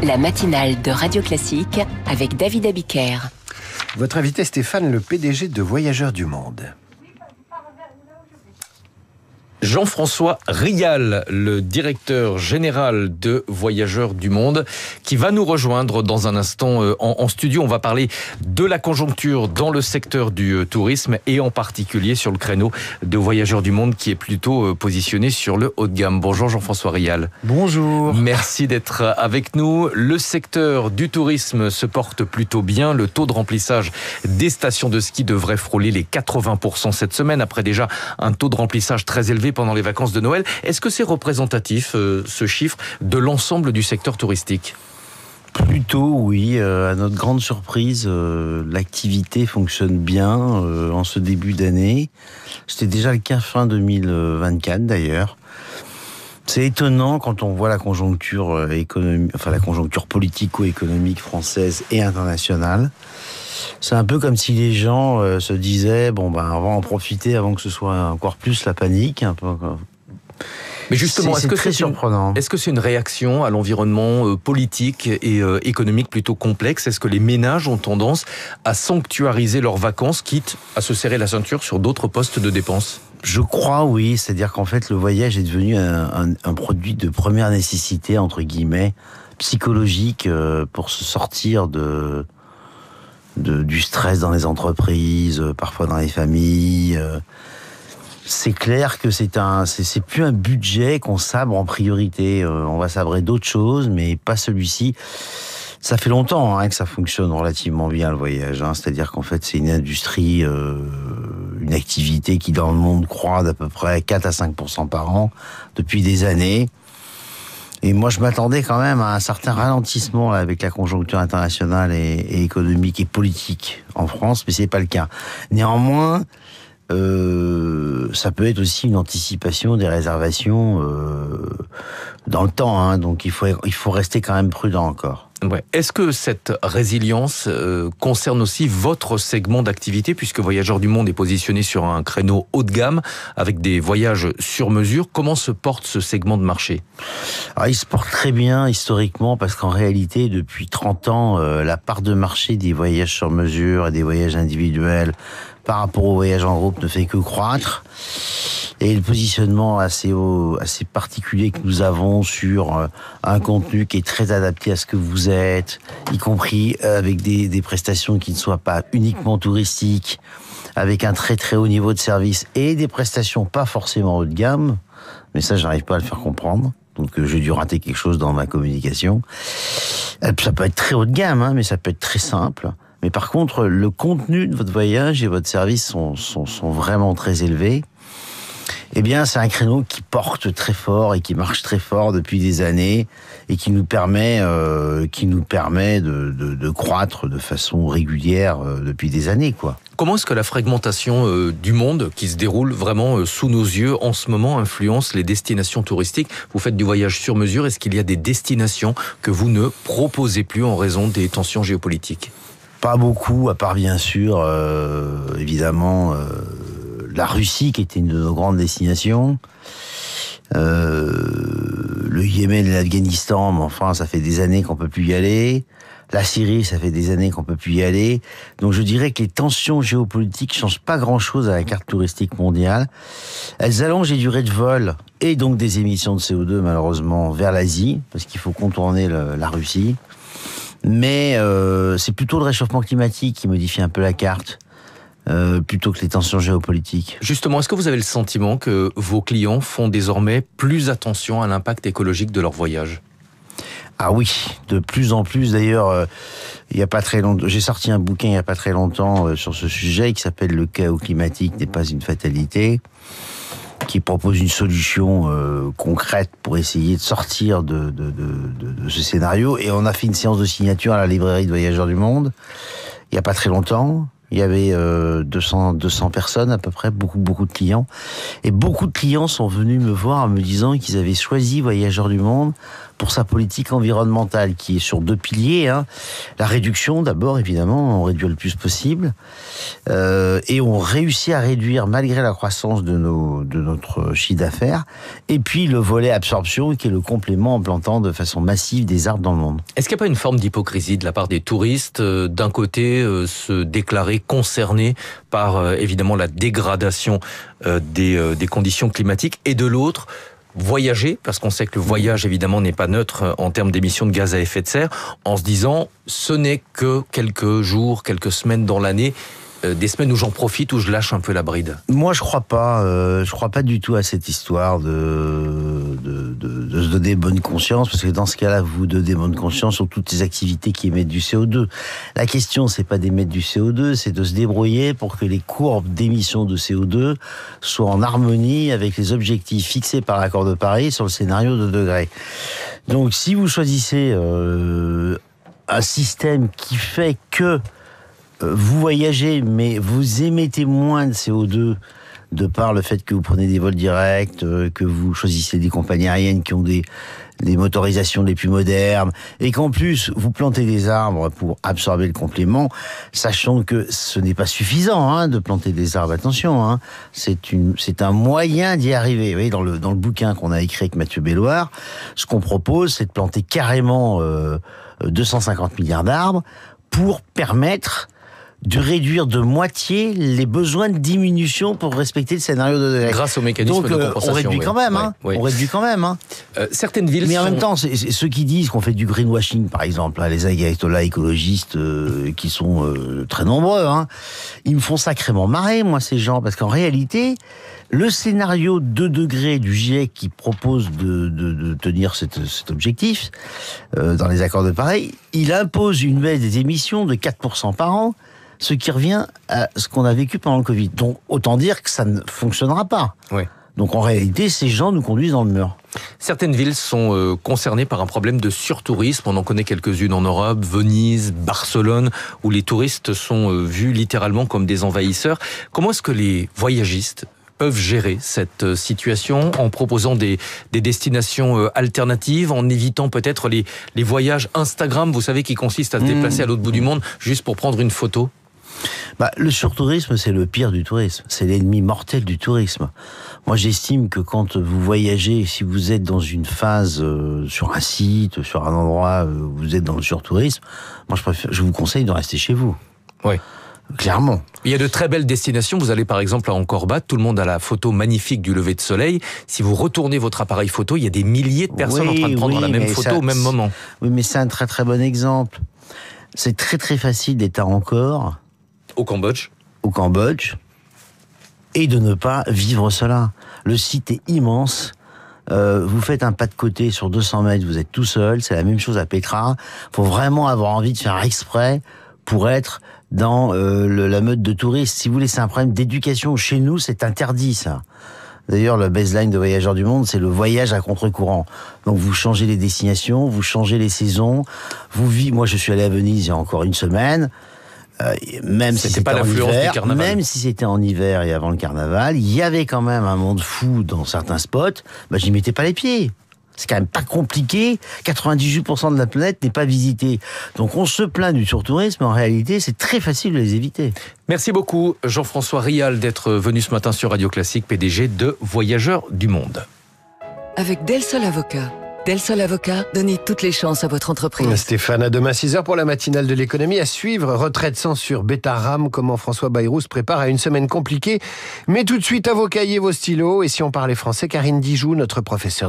La matinale de Radio Classique avec David Abiker. Votre invité Stéphane, le PDG de Voyageurs du Monde. Jean-François Rial, le directeur général de Voyageurs du Monde, qui va nous rejoindre dans un instant en studio. On va parler de la conjoncture dans le secteur du tourisme et en particulier sur le créneau de Voyageurs du Monde qui est plutôt positionné sur le haut de gamme. Bonjour Jean-François Rial. Bonjour. Merci d'être avec nous. Le secteur du tourisme se porte plutôt bien. Le taux de remplissage des stations de ski devrait frôler les 80% cette semaine, après déjà un taux de remplissage très élevé pendant les vacances de Noël. Est-ce que c'est représentatif, ce chiffre, de l'ensemble du secteur touristique ? Plutôt oui, à notre grande surprise, l'activité fonctionne bien en ce début d'année. C'était déjà le cas fin 2024 d'ailleurs. C'est étonnant quand on voit la conjoncture la conjoncture politico-économique française et internationale. C'est un peu comme si les gens se disaient on va en profiter avant que ce soit encore plus la panique. Un peu. Mais justement, est-ce que c'est une réaction à l'environnement politique et économique plutôt complexe ? Est-ce que les ménages ont tendance à sanctuariser leurs vacances, quitte à se serrer la ceinture sur d'autres postes de dépenses ? Je crois, oui. C'est-à-dire qu'en fait, le voyage est devenu un produit de première nécessité, entre guillemets, psychologique, pour se sortir du stress dans les entreprises, parfois dans les familles. C'est clair que c'est plus un budget qu'on sabre en priorité. On va sabrer d'autres choses, mais pas celui-ci. Ça fait longtemps que ça fonctionne relativement bien, le voyage. C'est-à-dire qu'en fait, c'est une industrie, une activité qui, dans le monde, croît d'à peu près 4 à 5% par an depuis des années. Et moi, je m'attendais quand même à un certain ralentissement avec la conjoncture internationale et économique et politique en France, mais c'est pas le cas. Néanmoins, ça peut être aussi une anticipation des réservations dans le temps, donc il faut rester quand même prudent encore. Ouais. Est-ce que cette résilience concerne aussi votre segment d'activité, puisque Voyageurs du Monde est positionné sur un créneau haut de gamme avec des voyages sur mesure? Comment se porte ce segment de marché? Alors, il se porte très bien historiquement, parce qu'en réalité, depuis 30 ans, la part de marché des voyages sur mesure et des voyages individuels par rapport aux voyages en groupe ne fait que croître. Et le positionnement assez particulier que nous avons sur un contenu qui est très adapté à ce que vous êtes, y compris avec des prestations qui ne soient pas uniquement touristiques, avec un très très haut niveau de service et des prestations pas forcément haut de gamme, mais ça j'arrive pas à le faire comprendre. Donc j'ai dû rater quelque chose dans ma communication. Ça peut être très haut de gamme, mais ça peut être très simple. Mais par contre, le contenu de votre voyage et votre service sont vraiment très élevés. Eh bien, c'est un créneau qui porte très fort et qui marche très fort depuis des années et qui nous permet de croître de façon régulière depuis des années, quoi. Comment est-ce que la fragmentation du monde qui se déroule vraiment sous nos yeux en ce moment influence les destinations touristiques? Vous faites du voyage sur mesure. Est-ce qu'il y a des destinations que vous ne proposez plus en raison des tensions géopolitiques? Pas beaucoup, à part bien sûr, évidemment, la Russie qui était une de nos grandes destinations, le Yémen et l'Afghanistan, mais enfin ça fait des années qu'on peut plus y aller. La Syrie, ça fait des années qu'on peut plus y aller. Donc je dirais que les tensions géopolitiques changent pas grand-chose à la carte touristique mondiale. Elles allongent les durées de vol et donc des émissions de CO2 malheureusement vers l'Asie, parce qu'il faut contourner la Russie. Mais c'est plutôt le réchauffement climatique qui modifie un peu la carte, plutôt que les tensions géopolitiques. Justement, est-ce que vous avez le sentiment que vos clients font désormais plus attention à l'impact écologique de leur voyage? Ah oui, de plus en plus. D'ailleurs, il y a pas très longtemps, j'ai sorti un bouquin il y a pas très longtemps sur ce sujet qui s'appelle Le chaos climatique n'est pas une fatalité, qui propose une solution concrète pour essayer de sortir de ce scénario. Et on a fait une séance de signature à la librairie de Voyageurs du Monde il y a pas très longtemps. Il y avait 200 personnes à peu près, beaucoup de clients. Et beaucoup de clients sont venus me voir en me disant qu'ils avaient choisi Voyageurs du Monde pour sa politique environnementale qui est sur 2 piliers. La réduction d'abord, évidemment, on réduit le plus possible. Et on réussit à réduire malgré la croissance de notre chiffre d'affaires. Et puis le volet absorption qui est le complément en plantant de façon massive des arbres dans le monde. Est-ce qu'il n'y a pas une forme d'hypocrisie de la part des touristes, d'un côté se déclarer concernés par évidemment la dégradation des conditions climatiques et de l'autre voyager, parce qu'on sait que le voyage évidemment n'est pas neutre en termes d'émissions de gaz à effet de serre, en se disant ce n'est que quelques jours, quelques semaines dans l'année, des semaines où j'en profite, où je lâche un peu la bride. Moi, je crois pas du tout à cette histoire de se donner bonne conscience, parce que dans ce cas-là, vous donnez bonne conscience sur toutes les activités qui émettent du CO2. La question, c'est pas d'émettre du CO2, c'est de se débrouiller pour que les courbes d'émissions de CO2 soient en harmonie avec les objectifs fixés par l'accord de Paris sur le scénario de degrés. Donc, si vous choisissez un système qui fait que vous voyagez, mais vous émettez moins de CO2 de par le fait que vous prenez des vols directs, que vous choisissez des compagnies aériennes qui ont des motorisations les plus modernes, et qu'en plus, vous plantez des arbres pour absorber le complément, sachant que ce n'est pas suffisant de planter des arbres. Attention, c'est un moyen d'y arriver. Vous voyez, dans le bouquin qu'on a écrit avec Mathieu Belloir, ce qu'on propose, c'est de planter carrément 250 milliards d'arbres pour permettre de réduire de moitié les besoins de diminution pour respecter le scénario de degrés. Grâce au mécanisme de compensation. On réduit quand même, On réduit quand même, certaines villes Mais en même temps, c'est ceux qui disent qu'on fait du greenwashing, par exemple, les ayatollahs écologistes qui sont très nombreux, ils me font sacrément marrer, moi, ces gens, parce qu'en réalité, le scénario 2 degrés du GIEC qui propose de tenir cet objectif dans les accords de Paris, il impose une baisse des émissions de 4% par an, ce qui revient à ce qu'on a vécu pendant le Covid. Donc, autant dire que ça ne fonctionnera pas. Oui. Donc, en réalité, ces gens nous conduisent dans le mur. Certaines villes sont concernées par un problème de surtourisme. On en connaît quelques-unes en Europe, Venise, Barcelone, où les touristes sont vus littéralement comme des envahisseurs. Comment est-ce que les voyagistes peuvent gérer cette situation en proposant des destinations alternatives, en évitant peut-être les voyages Instagram, vous savez, qui consistent à se déplacer à l'autre bout du monde juste pour prendre une photo? Le surtourisme, c'est le pire du tourisme. C'est l'ennemi mortel du tourisme. Moi, j'estime que quand vous voyagez, si vous êtes dans une phase sur un site, sur un endroit où vous êtes dans le surtourisme, moi, je vous conseille de rester chez vous. Oui. Clairement. Il y a de très belles destinations. Vous allez par exemple à Angkor Wat, tout le monde a la photo magnifique du lever de soleil. Si vous retournez votre appareil photo, il y a des milliers de personnes en train de prendre la même photo au même moment. Oui, mais c'est un très très bon exemple. C'est très très facile d'être à Angkor. Au Cambodge. Au Cambodge. Et de ne pas vivre cela. Le site est immense. Vous faites un pas de côté sur 200 mètres, vous êtes tout seul. C'est la même chose à Petra. Faut vraiment avoir envie de faire exprès pour être dans la mode de touristes. Si vous voulez, c'est un problème d'éducation. Chez nous, c'est interdit, ça. D'ailleurs, le baseline de Voyageurs du Monde, c'est le voyage à contre-courant. Donc, vous changez les destinations, vous changez les saisons. Moi, je suis allé à Venise il y a encore une semaine. Même si c'était pas en hiver, même si c'était en hiver et avant le carnaval, il y avait quand même un monde fou dans certains spots. J'y mettais pas les pieds. C'est quand même pas compliqué. 98% de la planète n'est pas visitée. Donc on se plaint du surtourisme, mais en réalité, c'est très facile de les éviter. Merci beaucoup, Jean-François Rial, d'être venu ce matin sur Radio Classique, PDG de Voyageurs du Monde. Avec Del Sol Avocat. Del Sol Avocat, donnez toutes les chances à votre entreprise. Stéphane, à demain 6h pour la matinale de l'économie. À suivre, retraite sans sur Betaram, comment François Bayrou se prépare à une semaine compliquée. Mais tout de suite à vos cahiers, vos stylos. Et si on parlait français, Karine Dijoux, notre professeur